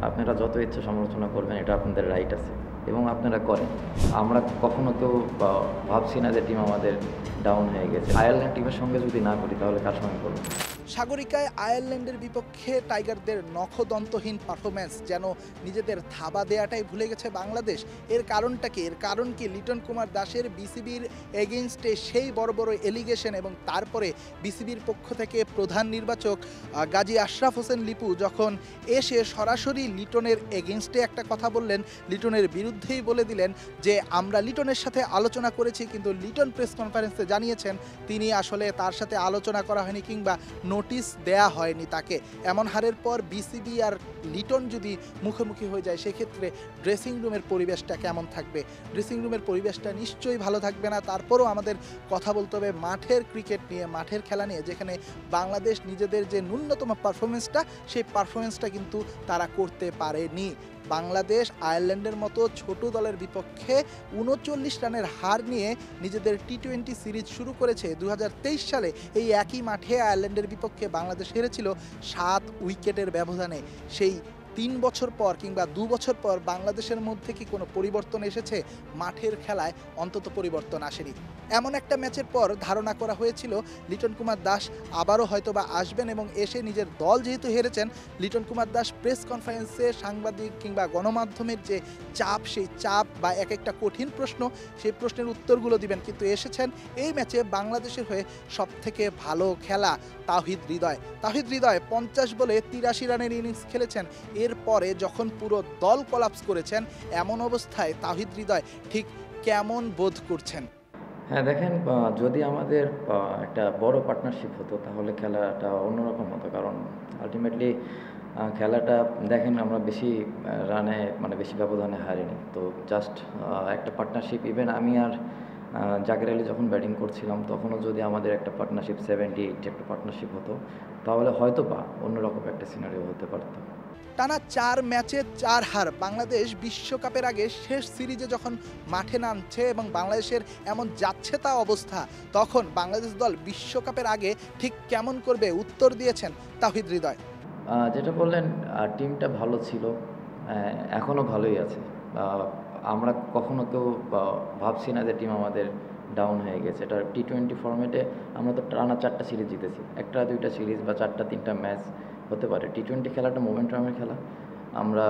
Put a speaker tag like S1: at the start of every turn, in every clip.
S1: আপনারা যত ইচ্ছা সমালোচনা করবেন, এটা আপনাদের রাইট আছে এবং আপনারা করেন। আমরা কখনো কেউ ভাবছি না যে টিম আমাদের ডাউন হয়ে গেছে। আয়ারল্যান্ড টিমের সঙ্গে যদি না করি তাহলে কার সঙ্গে করব?
S2: সাগরিকায় আয়ারল্যান্ডের বিপক্ষে টাইগারদের নখদন্তহীন পারফরম্যান্স যেন নিজেদের থাবা দেয়াটাই ভুলে গেছে বাংলাদেশ। এর কারণটা কি? এর কারণ কি লিটন কুমার দাসের বিসিবির এগেইনস্টে সেই বড় বড় এলিগেশন এবং তারপরে বিসিবির পক্ষ থেকে প্রধান নির্বাচক গাজী আশরাফ হোসেন লিপু যখন এসে সরাসরি লিটনের এগেইনস্টে একটা কথা বললেন, লিটনের বিরুদ্ধেই বলে দিলেন যে আমরা লিটনের সাথে আলোচনা করেছি, কিন্তু লিটন প্রেস কনফারেন্সে জানিয়েছেন তিনি আসলে তার সাথে আলোচনা করা হয়নি কিংবা নোটিশ দেয়া হয়নি তাকে। এমন হারের পর বিসিবি আর লিটন যদি মুখোমুখি হয়ে যায় সেক্ষেত্রে ড্রেসিং রুমের পরিবেশটা কেমন থাকবে? ড্রেসিং রুমের পরিবেশটা নিশ্চয়ই ভালো থাকবে না। তারপরেও আমাদের কথা বলতে হবে মাঠের ক্রিকেট নিয়ে, মাঠের খেলা নিয়ে, যেখানে বাংলাদেশ নিজেদের যে ন্যূনতম পারফরমেন্সটা সেই পারফরমেন্সটা কিন্তু তারা করতে পারেনি। বাংলাদেশ আয়ারল্যান্ডের মতো ছোট দলের বিপক্ষে ৩৯ রানের হার নিয়ে নিজেদের টি-20 সিরিজ শুরু করেছে ২০২৩ সালে। এই একই মাঠে আয়ারল্যান্ডের বিপক্ষে বাংলাদেশ হেরেছিল ৭ উইকেটের ব্যবধানে। সেই ৩ বছর পর কিংবা ২ বছর পর বাংলাদেশের মধ্যে কি কোনো পরিবর্তন এসেছে? মাঠের খেলায় অন্তত পরিবর্তন আসেনি। এমন একটা ম্যাচের পর ধারণা করা হয়েছিল লিটন কুমার দাস আবারও হয়তোবা আসবেন এবং এসে নিজের দল যেহেতু হেরেছেন, লিটন কুমার দাস প্রেস কনফারেন্সে সাংবাদিক কিংবা গণমাধ্যমের যে চাপ, সেই চাপ বা এক একটা কঠিন প্রশ্ন, সেই প্রশ্নের উত্তরগুলো দিবেন। কিন্তু এসেছেন এই ম্যাচে বাংলাদেশের হয়ে সবথেকে ভালো খেলা তাওহিদ হৃদয়। তাওহিদ হৃদয় ৫০ বলে ৮৩ রানের ইনিংস খেলেছেন। এরপরে যখন পুরো দল কলাপস করেছেন, এমন অবস্থায় তাওহিদ হৃদয় ঠিক কেমন বোধ করছেন?
S1: হ্যাঁ, দেখেন, যদি আমাদের একটা বড় পার্টনারশিপ হতো তাহলে খেলাটা অন্যরকম হতো। কারণ আলটিমেটলি খেলাটা দেখেন আমরা বেশি রানে মানে বেশি ব্যবধানে হারিনি। তো জাস্ট একটা পার্টনারশিপ, ইভেন আমি আর জাকের আলী যখন ব্যাটিং করছিলাম তখনও যদি আমাদের একটা পার্টনারশিপ 70-80 একটা পার্টনারশিপ হতো তাহলে হয়তো বা অন্যরকম একটা সিনারিও হতে পারতো।
S2: টানা ৪ ম্যাচে ৪ হার। বাংলাদেশ বিশ্বকাপের আগে শেষ সিরিজে যখন মাঠে নামছে এবং বাংলাদেশের এমন যাচ্ছে তা অবস্থা, তখন বাংলাদেশ দল বিশ্বকাপের আগে ঠিক কেমন করবে উত্তর দিয়েছেন তাওহিদ হৃদয়।
S1: যেটা বললেন, টিমটা ভালো ছিল, এখনও ভালোই আছে। আমরা কখনো কেউ ভাবছি না যে টিম আমাদের ডাউন হয়ে গেছে। এটা টি-20 ফরম্যাটে আমরা তো টানা ৪টা সিরিজ জিতেছি। ১টা-২টা সিরিজ বা ৪টা-৩টা ম্যাচ হতে পারে। টি-20 খেলাটা মোমেন্টামের খেলা। আমরা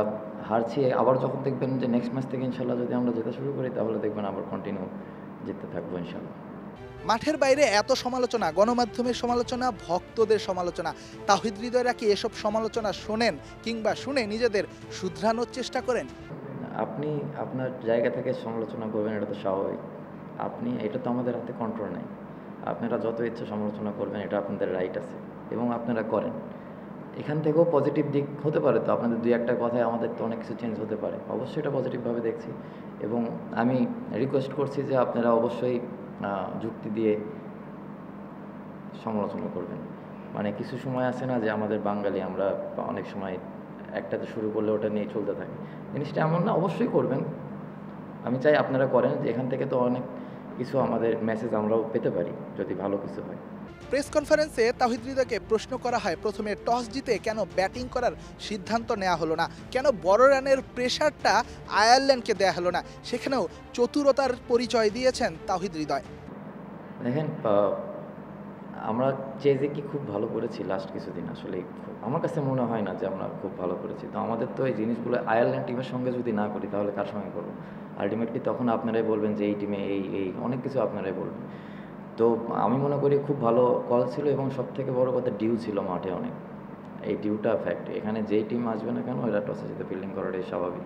S1: হারছি, আবার যখন দেখবেন যে নেক্সট ম্যাচ থেকে ইনশাল্লাহ যদি আমরা জেতা শুরু করি তাহলে দেখবেন আবার কন্টিনিউ জিততে থাকবো ইনশাল্লাহ।
S2: মাঠের বাইরে এত সমালোচনা, গণমাধ্যমের সমালোচনা, ভক্তদের সমালোচনা, তাওহিদ হৃদয়রা কি এসব সমালোচনা শোনেন কিংবা শুনে নিজেদের শুধরানোর চেষ্টা করেন?
S1: আপনি আপনার জায়গা থেকে সমালোচনা করবেন, এটা তো স্বাভাবিক। এটা তো আমাদের হাতে কন্ট্রোল নেই। আপনারা যত ইচ্ছা সমালোচনা করবেন, এটা আপনাদের রাইট আছে এবং আপনারা করেন। এখান থেকেও পজিটিভ দিক হতে পারে, তো আপনাদের ২-১টা কথায় আমাদের তো অনেক কিছু চেঞ্জ হতে পারে। অবশ্যই এটা পজিটিভভাবে দেখছি এবং আমি রিকোয়েস্ট করছি যে আপনারা অবশ্যই যুক্তি দিয়ে সমালোচনা করবেন। মানে কিছু সময় আছে না যে আমাদের বাঙালি আমরা অনেক সময় একটাতে শুরু করলে ওটা নিয়ে চলতে থাকি। জিনিসটা এমন না, অবশ্যই করবেন। আমি চাই আপনারা করেন, যে এখান থেকে তো অনেক কিছু আমাদের মেসেজ আমরাও পেতে পারি যদি ভালো কিছু হয়।
S2: প্রেস কনফারেন্সে তাওহিদ হৃদয়কে প্রশ্ন করা হয় প্রথমে টস জিতে কেন ব্যাটিং করার সিদ্ধান্ত নেওয়া হলো না, কেন বড় রানের প্রেশারটা আয়ারল্যান্ডকে দেয়া হলো না। সেখানেও চতুরতার পরিচয় দিয়েছেন তাওহিদ হৃদয়।
S1: দেখেন, আমরা চেজে কি খুব ভালো করেছি লাস্ট কিছুদিন? আসলে আমার কাছে মনে হয় না যে আমরা খুব ভালো করেছি। তো আমাদের তো এই জিনিসগুলো আয়ারল্যান্ড টিমের সঙ্গে যদি না করি তাহলে কার সঙ্গে করবো? আলটিমেটলি তখন আপনারাই বলবেন যে এই টিমে এই অনেক কিছু আপনারাই বলবেন। তো আমি মনে করি খুব ভালো কল ছিল এবং সবথেকে বড় কথা ডিউ ছিল মাঠে অনেক। এই ডিউটা ফ্যাক্ট। এখানে যেই টিম আসবে না কেন এরা টসে জিতে ফিল্ডিং করাটাই স্বাভাবিক।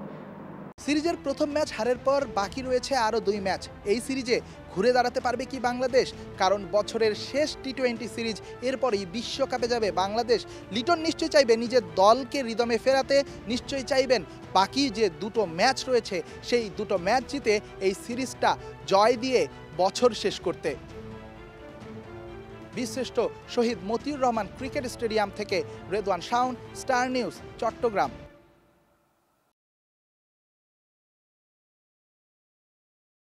S2: সিরিজের প্রথম ম্যাচ হারের পর বাকি রয়েছে আরও ২ ম্যাচ। এই সিরিজে ঘুরে দাঁড়াতে পারবে কি বাংলাদেশ? কারণ বছরের শেষ টি-20 সিরিজ, এরপরেই বিশ্বকাপে যাবে বাংলাদেশ। লিটন নিশ্চয়ই চাইবে নিজের দলকে রিদমে ফেরাতে, নিশ্চয়ই চাইবেন বাকি যে দুটো ম্যাচ রয়েছে সেই দুটো ম্যাচ জিতে এই সিরিজটা জয় দিয়ে বছর শেষ করতে। বীরশ্রেষ্ঠ শহীদ মতিউর রহমান ক্রিকেট স্টেডিয়াম থেকে রেদওয়ান শাওন, স্টার নিউজ, চট্টগ্রাম।